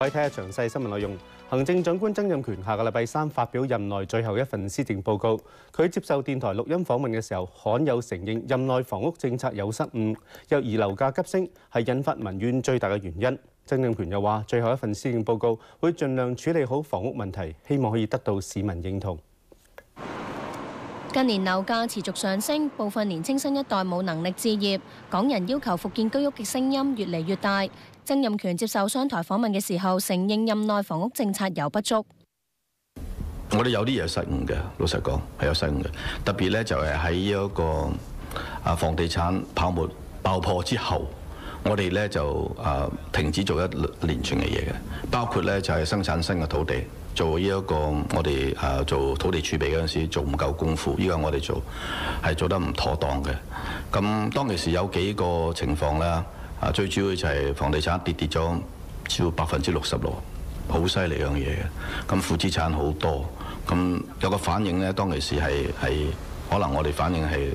可以睇下詳細新聞內容。行政長官曾蔭權下個禮拜三發表任內最後一份施政報告。佢接受電台錄音訪問嘅時候，罕有承認任內房屋政策有失誤，又而樓價急升係引發民怨最大嘅原因。曾蔭權又話，最後一份施政報告會盡量處理好房屋問題，希望可以得到市民認同。近年樓價持續上升，部分年青新一代冇能力置業，港人要求復建居屋嘅聲音越嚟越大。曾蔭權接受商台訪問嘅時候，承認任內房屋政策有不足。我哋有啲嘢失誤嘅，老實講係有失誤嘅。特別咧就係喺一個房地產泡沫爆破之後，我哋咧就停止做一連串嘅嘢嘅，包括咧就係生產新嘅土地，做呢一個我哋做土地儲備嗰陣時做唔夠功夫，依個我哋做得唔妥當嘅。咁當其時有幾個情況啦。最主要就係房地產跌咗超過60%咯，好犀利樣嘢嘅。咁負資產好多，咁有個反應咧，當其時係可能我哋反應係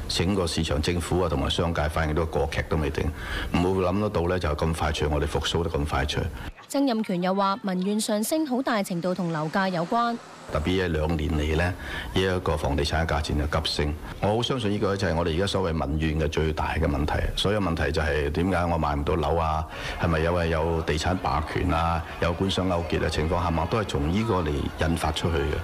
整個市場、政府啊同埋商界反應都過劇都未定，唔會諗得到咧就係咁快脆，我哋復甦得咁快脆。曾蔭權又話，民怨上升好大程度同樓價有關。特別係2年嚟呢，呢一個房地產嘅價錢就急升。我好相信呢個就係我哋而家所謂民怨嘅最大嘅問題。所有問題就係點解我買唔到樓啊？係咪有地產霸權啊？有官商勾結嘅情況下，嘛都係從呢個嚟引發出去嘅。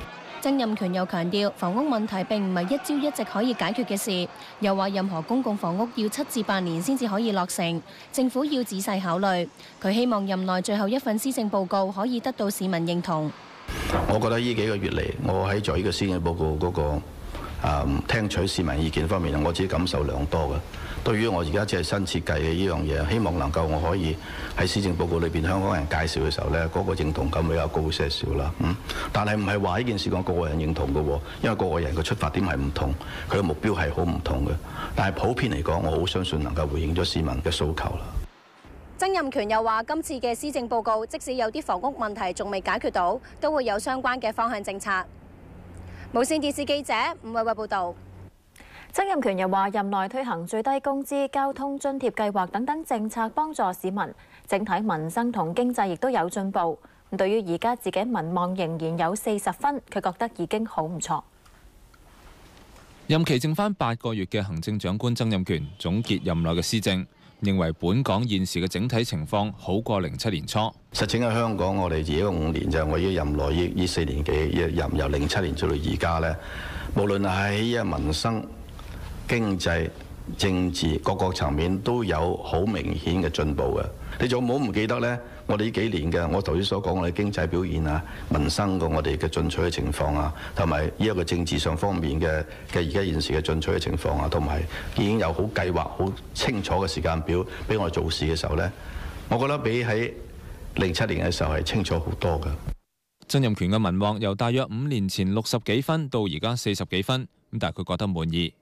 曾蔭權又強調，房屋問題並唔係一朝一夕可以解決嘅事，又話任何公共房屋要7至8年先至可以落成，政府要仔細考慮。佢希望任內最後一份施政報告可以得到市民認同。我覺得呢幾個月嚟，我喺做呢個施政報告嗰個聽取市民意見方面，我自己感受良多嘅。對於我而家只係新設計嘅呢樣嘢，希望能夠我可以喺施政報告裏邊香港人介紹嘅時候呢，嗰個認同感比較高些少啦。但係唔係話呢件事講個個人認同嘅喎，因為個個人嘅出發點係唔同，佢嘅目標係好唔同嘅。但係普遍嚟講，我好相信能夠回應咗市民嘅訴求啦。曾蔭權又話，今次嘅施政報告，即使有啲房屋問題仲未解決到，都會有相關嘅方向政策。無線電視記者吳慧慧報導。曾蔭權又話，任內推行最低工資、交通津貼計劃等等政策，幫助市民，整體民生同經濟亦都有進步。對於而家自己民望仍然有40分，佢覺得已經好唔錯。任期剩返8個月嘅行政長官曾蔭權總結任內嘅施政。認為本港現時嘅整體情況好過07年初。實情喺香港，我哋自己5年就我已經任內呢4年幾任由07年做到而家呢，無論係喺民生、經濟、政治各個層面都有好明顯嘅進步嘅。你仲冇唔記得呢？我哋呢幾年嘅我頭先所講我哋經濟表現啊、民生我哋嘅進取嘅情況啊，同埋呢一個政治上方面嘅而家現時嘅進取嘅情況啊，同埋已經有好計劃、好清楚嘅時間表俾我哋做事嘅時候呢，我覺得比喺07年嘅時候係清楚好多嘅。曾蔭權嘅民望由大約5年前60幾分到而家40幾分，咁但係佢覺得滿意。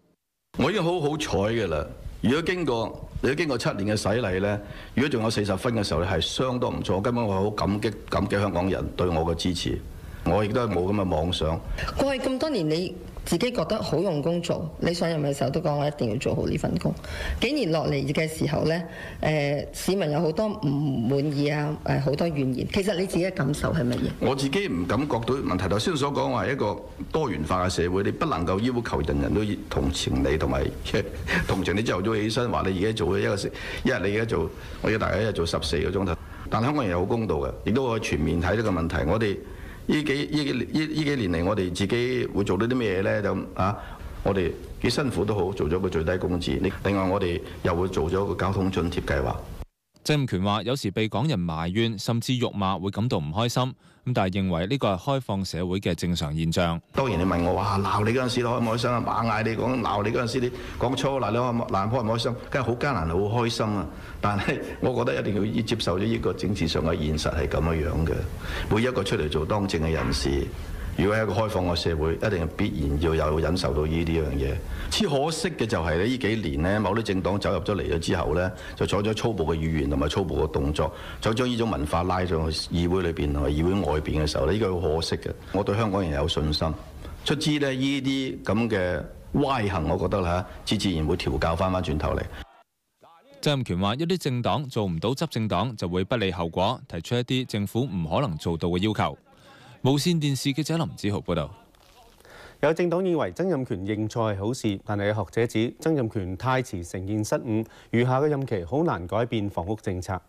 我已經好彩嘅啦。如果經過7年嘅洗禮呢，如果仲有40分嘅時候咧，係相當唔錯。根本我好感激香港人對我嘅支持。我亦都係冇咁嘅妄想。過去咁多年，你自己覺得好用功做，你上任嘅時候都講我一定要做好呢份工。幾年落嚟嘅時候呢，市民有好多唔滿意啊，好多怨言。其實你自己嘅感受係乜嘢？我自己唔感覺到問題。頭先所講話一個多元化嘅社會，你不能夠要求人人都同情你，同埋同情你朝頭早起身話你而家做一日你而家做，我而家大家一日做14個鐘頭。但香港人係好公道嘅，亦都可以全面睇呢個問題。我哋呢幾年嚟，我哋自己會做到啲咩嘢呢？我哋幾辛苦都好，做咗個最低工資。另外，我哋又會做咗個交通津貼計劃。曾蔭權話：有時被港人埋怨，甚至辱罵，會感到唔開心。咁但係認為呢個係開放社會嘅正常現象。當然你問我話鬧你嗰陣時，你開唔開心啊？猛嗌你講鬧你嗰陣時，你講粗嗱，你開唔開心？梗係好艱難，好開心啊！但係我覺得一定要接受咗呢個政治上嘅現實係咁樣嘅。每一個出嚟做當政嘅人士，如果係一個開放嘅社會，一定係必然要有忍受到呢啲樣嘢。只可惜嘅就係呢幾年呢，某啲政黨走入咗嚟咗之後呢，就採咗粗暴嘅語言同埋粗暴嘅動作，就將呢種文化拉上去議會裏邊同埋議會外邊嘅時候呢，呢個好可惜嘅。我對香港人有信心，卒之呢呢啲咁嘅歪行，我覺得自然會調教翻轉頭嚟。曾蔭權話：一啲政黨做唔到執政黨，就會不理後果，提出一啲政府唔可能做到嘅要求。無線電視記者林子豪報導。有政黨認為曾蔭權認錯係好事，但係有學者指曾蔭權太遲承認失誤，餘下嘅任期好難改變房屋政策。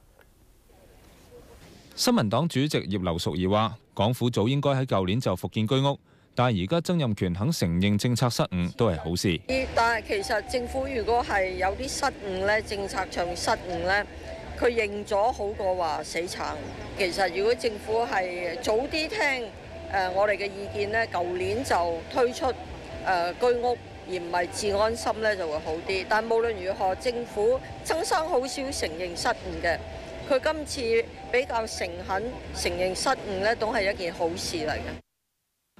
新民黨主席葉劉淑儀話：港府早應該喺舊年就復建居屋，但係而家曾蔭權肯承認政策失誤都係好事。但係其實政府如果係有啲失誤咧，政策上面失誤咧，佢認咗好過話死撐。其實如果政府係早啲聽我哋嘅意見咧，舊年就推出居屋，而唔係置安心咧，就會好啲。但無論如何，政府曾生好少承認失誤嘅，佢今次比較誠懇承認失誤咧，都係一件好事嚟嘅。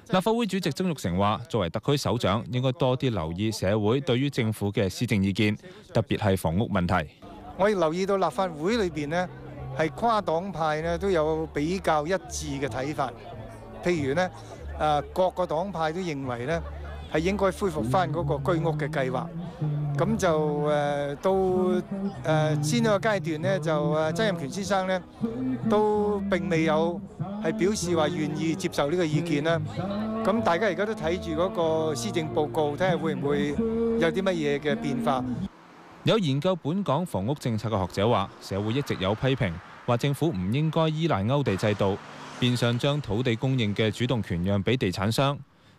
立法會主席曾鈺成話：作為特區首長，應該多啲留意社會對於政府嘅施政意見，特別係房屋問題。我亦留意到立法會裏邊呢，係跨黨派呢都有比較一致嘅睇法。譬如呢，各個黨派都認為呢係應該恢復翻嗰個居屋嘅計劃。咁就到先個階段呢，就曾蔭權先生呢都並未有係表示話願意接受呢個意見啦。咁大家而家都睇住嗰個施政報告，睇下會唔會有啲乜嘢嘅變化。有研究本港房屋政策嘅學者話，社會一直有批評，話政府唔應該依賴勾地制度，變相將土地供應嘅主動權讓俾地產商。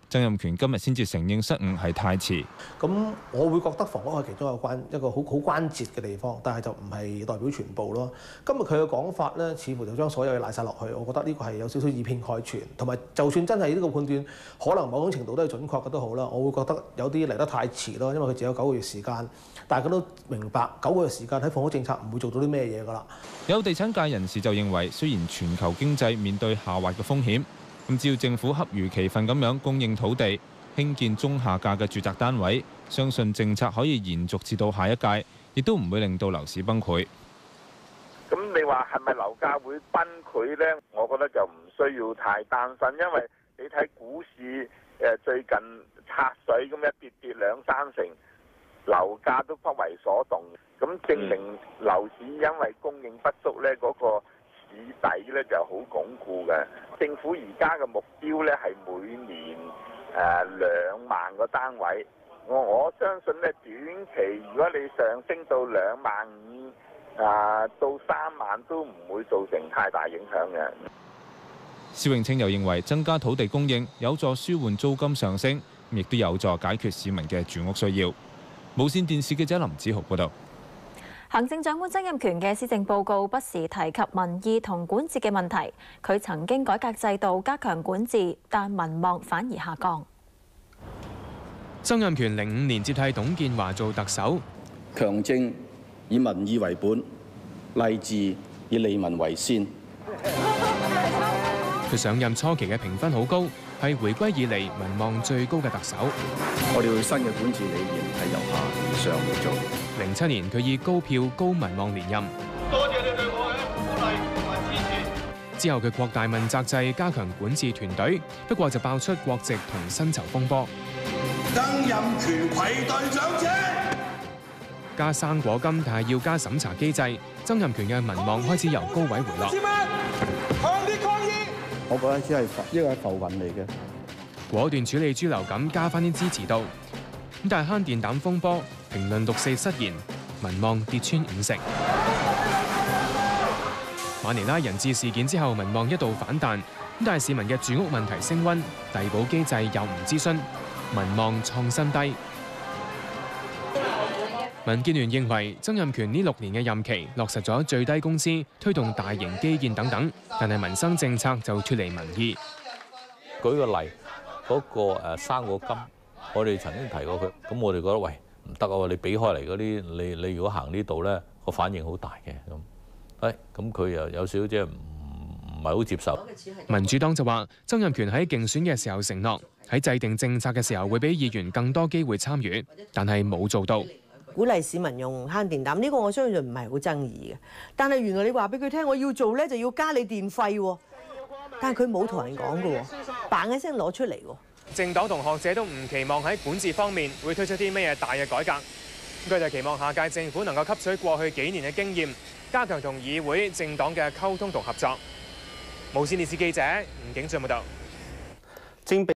曾蔭權今日先至承認失誤係太遲。咁我會覺得房屋係其中一個好關節嘅地方，但係就唔係代表全部咯。今日佢嘅講法咧，似乎就將所有嘢賴晒落去，我覺得呢個係有少少以偏概全，同埋就算真係呢個判斷可能某種程度都係準確嘅都好啦，我會覺得有啲嚟得太遲咯，因為佢只有9個月時間，大家都明白9個月時間喺房屋政策唔會做到啲咩嘢㗎啦。有地產界人士就認為，雖然全球經濟面對下滑嘅風險，咁只要政府恰如其分咁樣供應土地，興建中下價嘅住宅單位，相信政策可以延續至到下一屆，亦都唔會令到樓市崩潰。咁你話係咪樓價會崩潰呢？我覺得就唔需要太擔心，因為你睇股市最近插水咁一跌2-3成，樓價都不為所動。咁證明樓市因為供應不足呢，嗰個市底咧就好鞏固嘅。政府而家嘅目標咧係每年2萬個單位。我相信咧短期如果你上升到25000到3萬都唔會造成太大影響嘅。施永青又認為增加土地供應有助舒緩租金上升，亦都有助解決市民嘅住屋需要。無線電視記者林子豪報道。行政長官曾蔭權嘅施政報告不時提及民意同管治嘅問題。佢曾經改革制度，加強管治，但民望反而下降。曾蔭權05年接替董建華做特首，強政以民意為本，勵治以利民為先。佢上任初期嘅評分好高，係回歸以嚟民望最高嘅特首。我哋新嘅管治理念係由下而上嚟做。07年佢以高票高民望連任。多謝你對我嘅鼓勵同埋支持。之後佢擴大問責制，加強管治團隊，不過就爆出國籍同薪酬風波。曾蔭權愧對長者。加生果金，但係要加審查機制，曾蔭權嘅民望開始由高位回落。我覺得只係呢個係浮雲嚟嘅。果斷處理豬流感，加翻啲支持度。咁但係慳電膽風波，評論6·4失言，民望跌穿50%。馬尼拉人質事件之後，民望一度反彈，但係市民嘅住屋問題升溫，遞補機制又唔諮詢，民望創新低。民建聯認為曾蔭權呢6年嘅任期落實咗最低工資、推動大型基建等等，但係民生政策就脫離民意。舉個例，嗰個生果金，我哋曾經提過佢，咁我哋覺得喂唔得啊！你俾開嚟嗰啲，你如果行呢度咧，個反應好大嘅咁，咁佢又有少少即係唔係好接受。民主黨就話，曾蔭權喺競選嘅時候承諾，喺制定政策嘅時候會俾議員更多機會參與，但係冇做到。鼓勵市民用慳電膽，呢個我相信唔係好爭議嘅。但係原來你話俾佢聽，我要做咧就要加你電費喎，但係佢冇同人講嘅喎，嘭一聲攞出嚟喎。政黨同學者都唔期望喺管治方面會推出啲咩大嘅改革。佢就期望下屆政府能夠吸取過去幾年嘅經驗，加強同議會政黨嘅溝通同合作。無線電視記者吳景俊報道。正被